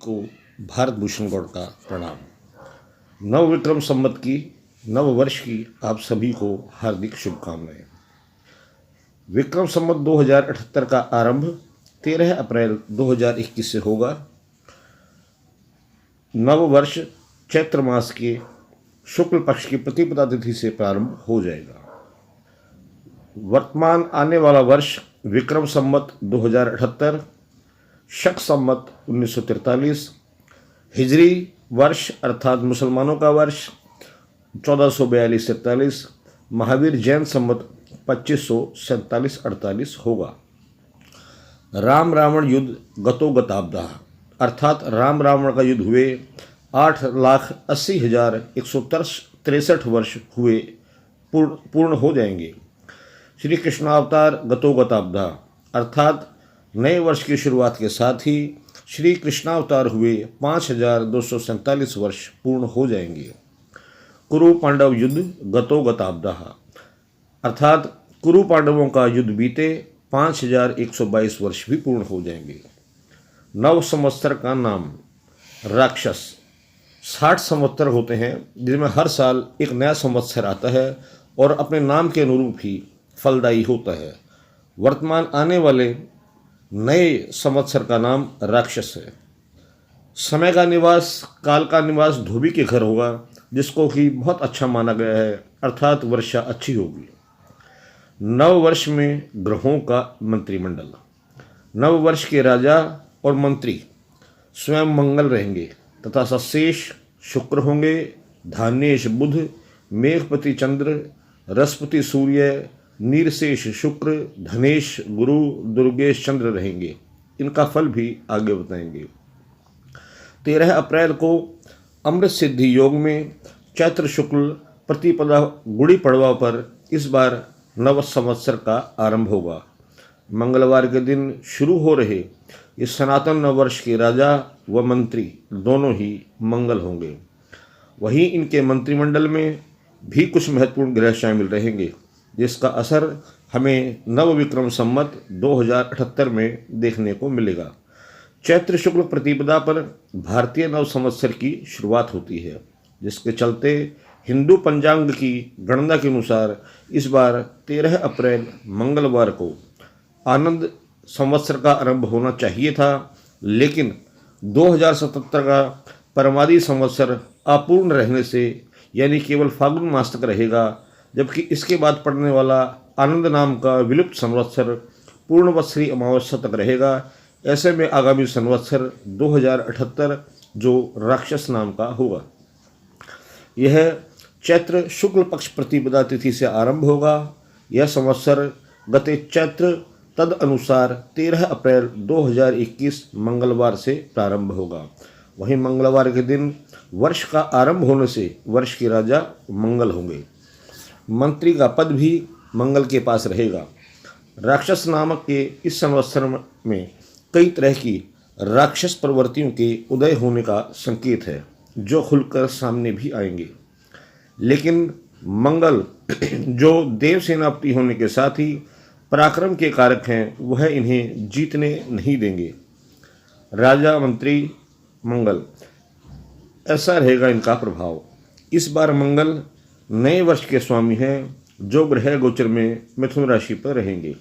को भारत भूषण गौड़ का प्रणाम। नव विक्रम संवत की नव वर्ष की आप सभी को हार्दिक शुभकामनाएं। विक्रम संवत 2078 का आरंभ 13 अप्रैल 2021 से होगा। नव वर्ष चैत्र मास के शुक्ल पक्ष की प्रतिपदा तिथि से प्रारंभ हो जाएगा। वर्तमान आने वाला वर्ष विक्रम संवत 2078, शक संवत 1943, हिजरी वर्ष अर्थात मुसलमानों का वर्ष 1442-43, महावीर जैन संवत 2547-48 होगा। राम रावण युद्ध गतो गताब्दा अर्थात राम रावण का युद्ध हुए 8,80,163 वर्ष हुए पूर्ण हो जाएंगे। श्री कृष्णावतार गतो गताब्दा अर्थात नए वर्ष की शुरुआत के साथ ही श्री कृष्णावतार हुए 5,247 वर्ष पूर्ण हो जाएंगे। कुरु पांडव युद्ध गतो गताब्दा अर्थात कुरु पांडवों का युद्ध बीते 5,122 वर्ष भी पूर्ण हो जाएंगे। नव संवत्सर का नाम राक्षस। 60 संवत्सर होते हैं जिनमें हर साल एक नया संवत्सर आता है और अपने नाम के अनुरूप ही फलदायी होता है। वर्तमान आने वाले नए संवत्सर का नाम राक्षस है। समय का निवास, काल का निवास धोबी के घर होगा, जिसको कि बहुत अच्छा माना गया है, अर्थात वर्षा अच्छी होगी। नव वर्ष में ग्रहों का मंत्रिमंडल। नव वर्ष के राजा और मंत्री स्वयं मंगल रहेंगे तथा सशेष शुक्र होंगे, धान्येश बुध, मेघपति चंद्र, रसपति सूर्य, नीरशेष शुक्र, धनेश गुरु, दुर्गेश चंद्र रहेंगे। इनका फल भी आगे बताएंगे। 13 अप्रैल को अमृत सिद्धि योग में चैत्र शुक्ल प्रतिपदा गुड़ी पड़वा पर इस बार नव संवत्सर का आरंभ होगा। मंगलवार के दिन शुरू हो रहे इस सनातन नववर्ष के राजा व मंत्री दोनों ही मंगल होंगे। वहीं इनके मंत्रिमंडल में भी कुछ महत्वपूर्ण ग्रह शामिल रहेंगे, जिसका असर हमें नव विक्रम संवत 2078 में देखने को मिलेगा। चैत्र शुक्ल प्रतिपदा पर भारतीय नव संवत्सर की शुरुआत होती है, जिसके चलते हिंदू पंचांग की गणना के अनुसार इस बार 13 अप्रैल मंगलवार को आनंद संवत्सर का आरंभ होना चाहिए था, लेकिन 2077 का परमादि संवत्सर अपूर्ण रहने से यानी केवल फागुन मास तक रहेगा, जबकि इसके बाद पड़ने वाला आनंद नाम का विलुप्त संवत्सर पूर्णवत्सरी अमावस्या तक रहेगा। ऐसे में आगामी संवत्सर 2078 जो राक्षस नाम का होगा, यह चैत्र शुक्ल पक्ष प्रतिपदा तिथि से आरंभ होगा। यह संवत्सर गते चैत्र तद अनुसार 13 अप्रैल 2021 मंगलवार से प्रारंभ होगा। वहीं मंगलवार के दिन वर्ष का आरंभ होने से वर्ष के राजा मंगल होंगे। मंत्री का पद भी मंगल के पास रहेगा। राक्षस नामक के इस संवत्सर में कई तरह की राक्षस प्रवृत्तियों के उदय होने का संकेत है, जो खुलकर सामने भी आएंगे। लेकिन मंगल जो देव सेनापति होने के साथ ही पराक्रम के कारक हैं, वह इन्हें जीतने नहीं देंगे। राजा मंत्री मंगल, ऐसा रहेगा इनका प्रभाव। इस बार मंगल नए वर्ष के स्वामी हैं, जो ग्रह गोचर में मिथुन राशि पर रहेंगे।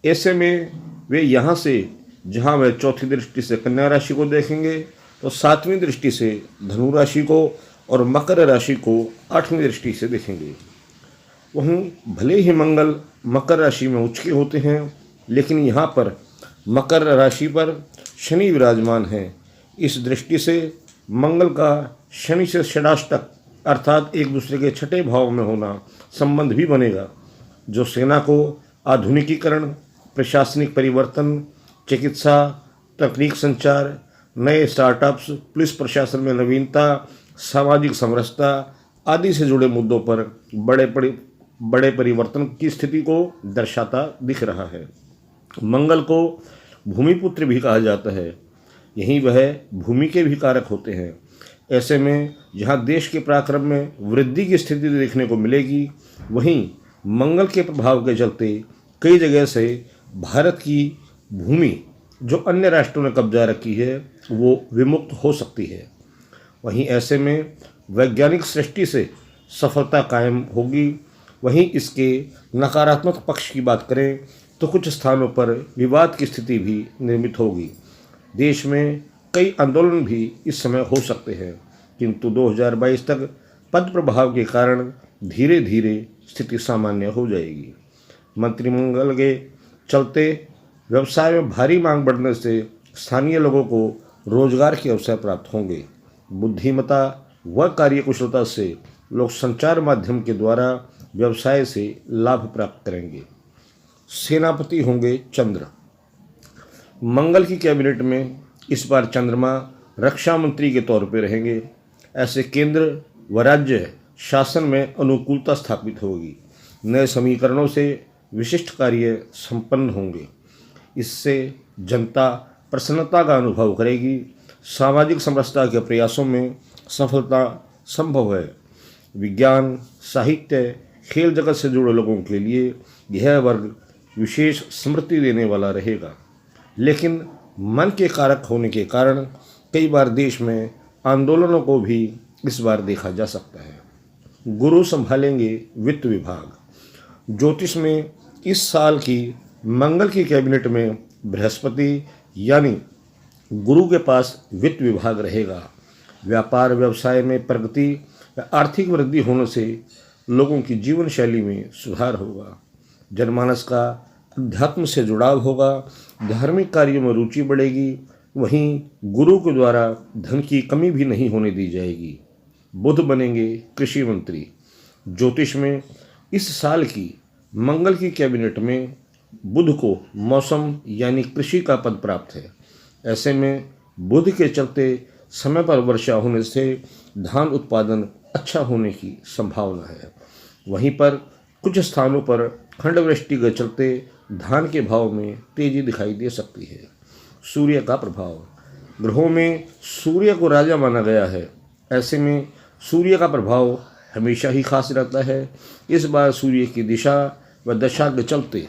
ऐसे में वे यहाँ से जहाँ वे चौथी दृष्टि से कन्या राशि को देखेंगे, तो सातवीं दृष्टि से धनु राशि को और मकर राशि को 8वीं दृष्टि से देखेंगे। वहीं भले ही मंगल मकर राशि में उच्च के होते हैं, लेकिन यहाँ पर मकर राशि पर शनि विराजमान है। इस दृष्टि से मंगल का शनि से षडाष्टक अर्थात एक दूसरे के छठे भाव में होना संबंध भी बनेगा, जो सेना को आधुनिकीकरण, प्रशासनिक परिवर्तन, चिकित्सा, तकनीक संचार, नए स्टार्टअप्स, पुलिस प्रशासन में नवीनता, सामाजिक समरसता आदि से जुड़े मुद्दों पर बड़े परिवर्तन की स्थिति को दर्शाता दिख रहा है। मंगल को भूमिपुत्र भी कहा जाता है, यही वह भूमि के भी कारक होते हैं। ऐसे में जहाँ देश के पराक्रम में वृद्धि की स्थिति देखने को मिलेगी, वहीं मंगल के प्रभाव के चलते कई जगह से भारत की भूमि जो अन्य राष्ट्रों ने कब्जा रखी है वो विमुक्त हो सकती है। वहीं ऐसे में वैज्ञानिक सृष्टि से सफलता कायम होगी। वहीं इसके नकारात्मक पक्ष की बात करें तो कुछ स्थानों पर विवाद की स्थिति भी निर्मित होगी। देश में कई आंदोलन भी इस समय हो सकते हैं, किंतु 2022 तक पद प्रभाव के कारण धीरे धीरे स्थिति सामान्य हो जाएगी। मंत्रिमंडल के चलते व्यवसाय में भारी मांग बढ़ने से स्थानीय लोगों को रोजगार के अवसर प्राप्त होंगे। बुद्धिमत्ता व कार्यकुशलता से लोग संचार माध्यम के द्वारा व्यवसाय से लाभ प्राप्त करेंगे। सेनापति होंगे चंद्र। मंगल की कैबिनेट में इस बार चंद्रमा रक्षा मंत्री के तौर पर रहेंगे। ऐसे केंद्र व राज्य शासन में अनुकूलता स्थापित होगी। नए समीकरणों से विशिष्ट कार्य संपन्न होंगे। इससे जनता प्रसन्नता का अनुभव करेगी। सामाजिक समरसता के प्रयासों में सफलता संभव है। विज्ञान, साहित्य, खेल जगत से जुड़े लोगों के लिए यह वर्ग विशेष स्मृति देने वाला रहेगा। लेकिन मन के कारक होने के कारण कई बार देश में आंदोलनों को भी इस बार देखा जा सकता है। गुरु संभालेंगे वित्त विभाग। ज्योतिष में इस साल की मंगल की कैबिनेट में बृहस्पति यानी गुरु के पास वित्त विभाग रहेगा। व्यापार व्यवसाय में प्रगति व आर्थिक वृद्धि होने से लोगों की जीवन शैली में सुधार होगा। जनमानस का अध्यात्म से जुड़ाव होगा। धार्मिक कार्यों में रुचि बढ़ेगी। वहीं गुरु के द्वारा धन की कमी भी नहीं होने दी जाएगी। बुध बनेंगे कृषि मंत्री। ज्योतिष में इस साल की मंगल की कैबिनेट में बुध को मौसम यानी कृषि का पद प्राप्त है। ऐसे में बुध के चलते समय पर वर्षा होने से धान उत्पादन अच्छा होने की संभावना है। वहीं पर कुछ स्थानों पर खंडवृष्टि के चलते धान के भाव में तेजी दिखाई दे सकती है। सूर्य का प्रभाव। ग्रहों में सूर्य को राजा माना गया है। ऐसे में सूर्य का प्रभाव हमेशा ही खास रहता है। इस बार सूर्य की दिशा व दशा के चलते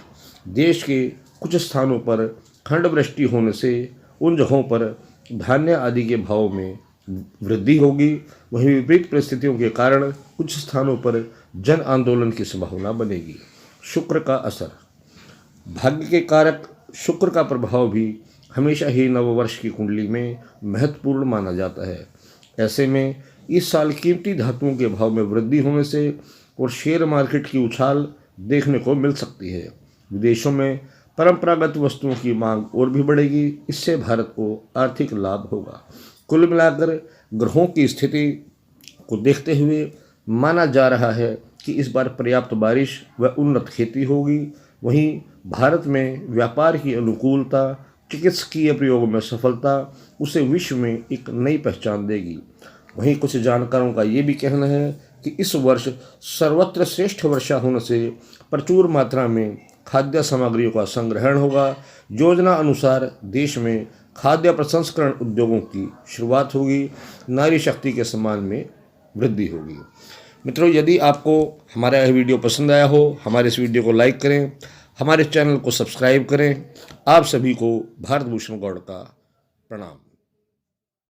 देश के कुछ स्थानों पर खंडवृष्टि होने से उन जगहों पर धान्य आदि के भाव में वृद्धि होगी। वहीं विपरीत परिस्थितियों के कारण कुछ स्थानों पर जन आंदोलन की संभावना बनेगी। शुक्र का असर। भाग्य के कारक शुक्र का प्रभाव भी हमेशा ही नववर्ष की कुंडली में महत्वपूर्ण माना जाता है। ऐसे में इस साल कीमती धातुओं के भाव में वृद्धि होने से और शेयर मार्केट की उछाल देखने को मिल सकती है। विदेशों में परंपरागत वस्तुओं की मांग और भी बढ़ेगी। इससे भारत को आर्थिक लाभ होगा। कुल मिलाकर ग्रहों की स्थिति को देखते हुए माना जा रहा है कि इस बार पर्याप्त बारिश व उन्नत खेती होगी। वहीं भारत में व्यापार की अनुकूलता, चिकित्सकीय प्रयोग में सफलता उसे विश्व में एक नई पहचान देगी। वहीं कुछ जानकारों का ये भी कहना है कि इस वर्ष सर्वत्र श्रेष्ठ वर्षा होने से प्रचुर मात्रा में खाद्य सामग्रियों का संग्रहण होगा। योजना अनुसार देश में खाद्य प्रसंस्करण उद्योगों की शुरुआत होगी। नारी शक्ति के सम्मान में वृद्धि होगी। मित्रों, यदि आपको हमारा यह वीडियो पसंद आया हो, हमारे इस वीडियो को लाइक करें, हमारे चैनल को सब्सक्राइब करें। आप सभी को भारत भूषण गौड़ का प्रणाम।